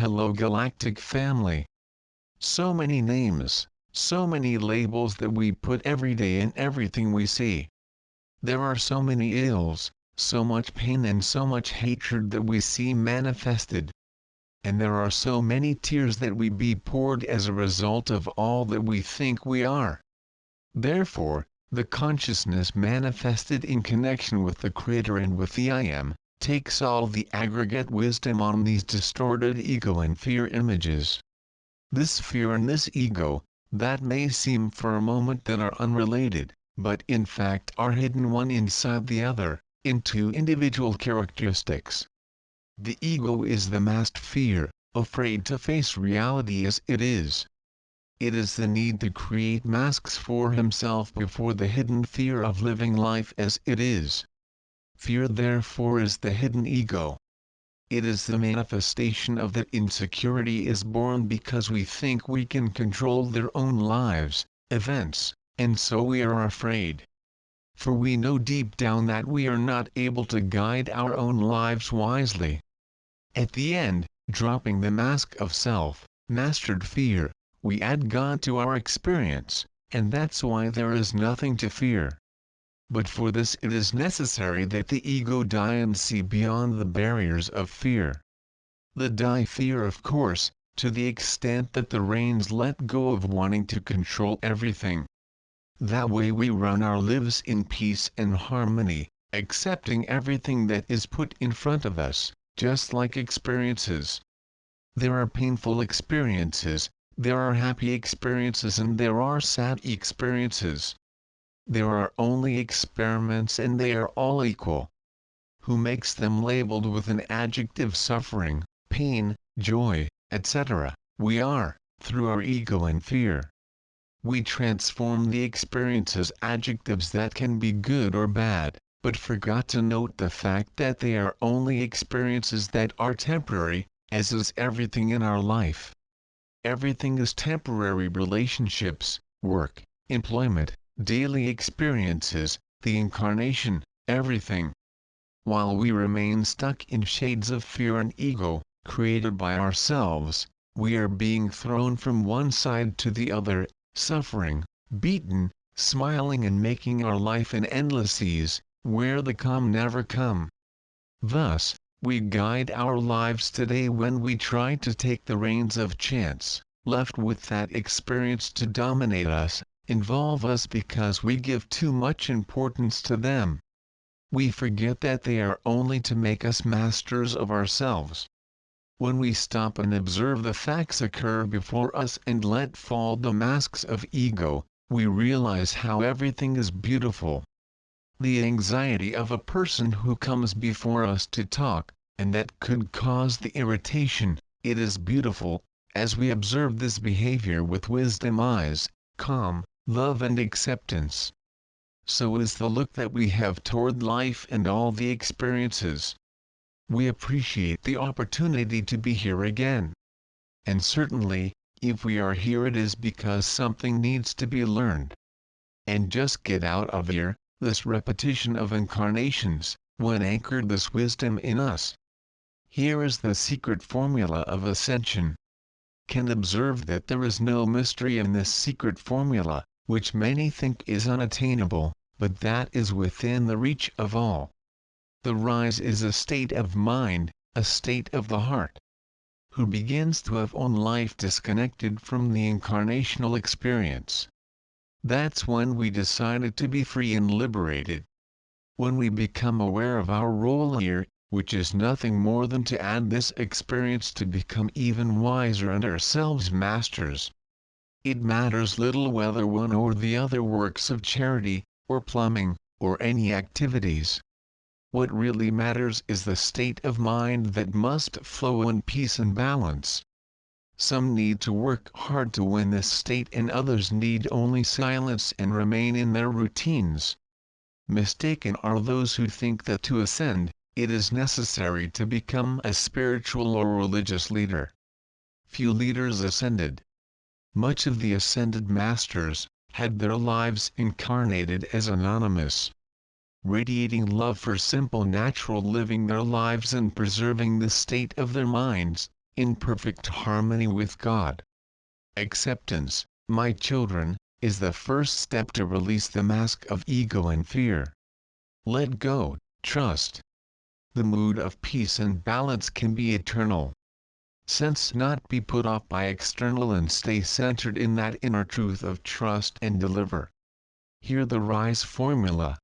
hello Galactic family. So many names, so many labels that we put every day in everything we see. There are so many ills, so much pain and so much hatred that we see manifested. And there are so many tears that we be poured as a result of all that we think we are. Therefore, the consciousness manifested in connection with the Creator and with the I Am, takes all the aggregate wisdom on these distorted ego and fear images. This fear and this ego, that may seem for a moment that are unrelated, but in fact are hidden one inside the other, in two individual characteristics. The ego is the masked fear, afraid to face reality as it is. It is the need to create masks for himself before the hidden fear of living life as it is. Fear therefore is the hidden ego. It is the manifestation of that insecurity is born because we think we can control their own lives, events, and so we are afraid. For we know deep down that we are not able to guide our own lives wisely. At the end, dropping the mask of self-mastered fear, we add God to our experience, and that's why there is nothing to fear. But for this it is necessary that the ego die and see beyond the barriers of fear. The die fear of course, to the extent that the reins let go of wanting to control everything. That way we run our lives in peace and harmony, accepting everything that is put in front of us, just like experiences. There are painful experiences, there are happy experiences and there are sad experiences. There are only experiments and they are all equal. Who makes them labeled with an adjective suffering, pain, joy, etc., we are, through our ego and fear. We transform the experiences adjectives that can be good or bad, but forgot to note the fact that they are only experiences that are temporary, as is everything in our life. Everything is temporary: relationships, work, employment, daily experiences, the incarnation, everything. While we remain stuck in shades of fear and ego, created by ourselves, we are being thrown from one side to the other, suffering, beaten, smiling and making our life an endless seas, where the calm never come. Thus, we guide our lives today when we try to take the reins of chance, left with that experience to dominate us, involve us because we give too much importance to them. We forget that they are only to make us masters of ourselves. When we stop and observe the facts occur before us and let fall the masks of ego, we realize how everything is beautiful. The anxiety of a person who comes before us to talk, and that could cause the irritation, it is beautiful, as we observe this behavior with wisdom eyes, calm, love and acceptance. So is the look that we have toward life and all the experiences. We appreciate the opportunity to be here again. And certainly, if we are here it is because something needs to be learned. And just get out of here, this repetition of incarnations, when anchored this wisdom in us. Here is the secret formula of ascension. Can observe that there is no mystery in this secret formula, which many think is unattainable, but that is within the reach of all. The rise is a state of mind, a state of the heart. Who begins to have own life disconnected from the incarnational experience. That's when we decided to be free and liberated. When we become aware of our role here, which is nothing more than to add this experience to become even wiser and ourselves masters. It matters little whether one or the other works of charity, or plumbing, or any activities. What really matters is the state of mind that must flow in peace and balance. Some need to work hard to win this state and others need only silence and remain in their routines. Mistaken are those who think that to ascend, it is necessary to become a spiritual or religious leader. Few leaders ascended. Much of the ascended masters had their lives incarnated as anonymous, radiating love for simple natural living their lives and preserving the state of their minds, in perfect harmony with God. Acceptance, my children, is the first step to release the mask of ego and fear. Let go, trust. The mood of peace and balance can be eternal. Sense not be put off by external and stay centered in that inner truth of trust and deliver. Hear the RISE formula.